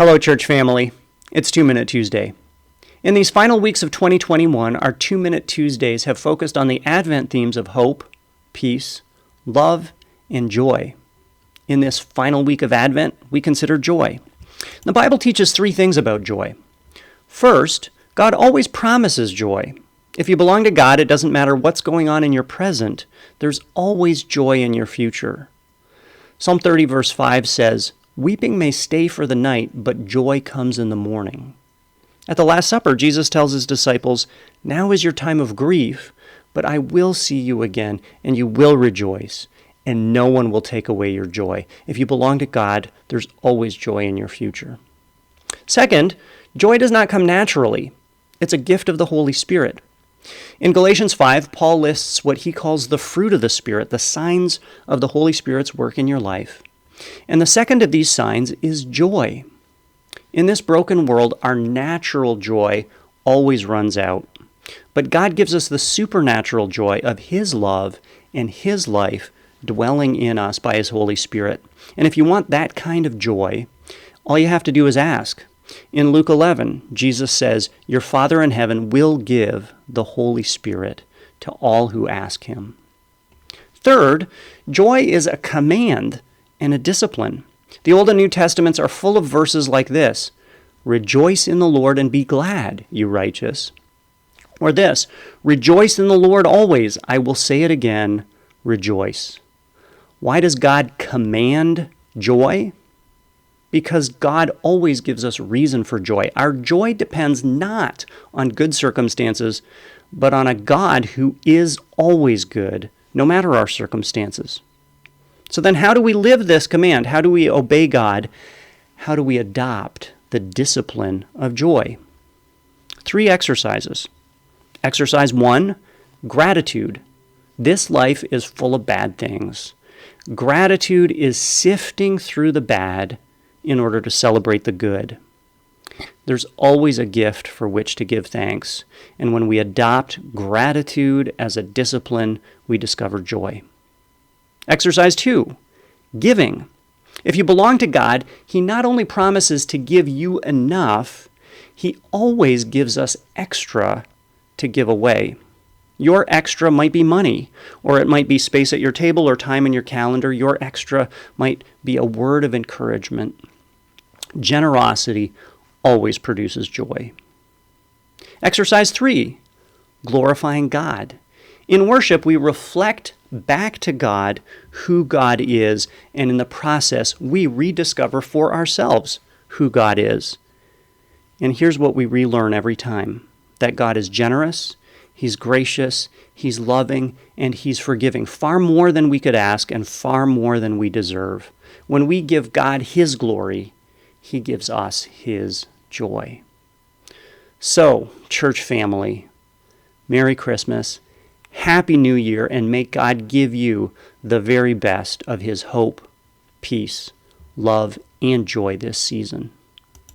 Hello, church family. It's 2-Minute Tuesday. In these final weeks of 2021, our 2-Minute Tuesdays have focused on the Advent themes of hope, peace, love, and joy. In this final week of Advent, we consider joy. The Bible teaches three things about joy. First, God always promises joy. If you belong to God, it doesn't matter what's going on in your present. There's always joy in your future. Psalm 30 verse 5 says, "Weeping may stay for the night, but joy comes in the morning." At the Last Supper, Jesus tells his disciples, "Now is your time of grief, but I will see you again, and you will rejoice, and no one will take away your joy." If you belong to God, there's always joy in your future. Second, joy does not come naturally. It's a gift of the Holy Spirit. In Galatians 5, Paul lists what he calls the fruit of the Spirit, the signs of the Holy Spirit's work in your life. And the second of these signs is joy. In this broken world, our natural joy always runs out. But God gives us the supernatural joy of His love and His life dwelling in us by His Holy Spirit. And if you want that kind of joy, all you have to do is ask. In Luke 11, Jesus says, "Your Father in heaven will give the Holy Spirit to all who ask Him." Third, joy is a command and a discipline. The Old and New Testaments are full of verses like this: "Rejoice in the Lord and be glad, you righteous." Or this: "Rejoice in the Lord always. I will say it again, rejoice." Why does God command joy? Because God always gives us reason for joy. Our joy depends not on good circumstances, but on a God who is always good, no matter our circumstances. So then how do we live this command? How do we obey God? How do we adopt the discipline of joy? 3 exercises. Exercise 1, gratitude. This life is full of bad things. Gratitude is sifting through the bad in order to celebrate the good. There's always a gift for which to give thanks, and when we adopt gratitude as a discipline, we discover joy. Exercise 2, giving. If you belong to God, He not only promises to give you enough, He always gives us extra to give away. Your extra might be money, or it might be space at your table or time in your calendar. Your extra might be a word of encouragement. Generosity always produces joy. Exercise 3, glorifying God. In worship, we reflect back to God who God is, and in the process, we rediscover for ourselves who God is. And here's what we relearn every time: that God is generous, He's gracious, He's loving, and He's forgiving, far more than we could ask and far more than we deserve. When we give God His glory, He gives us His joy. So, church family, Merry Christmas, Happy New Year, and may God give you the very best of His hope, peace, love, and joy this season.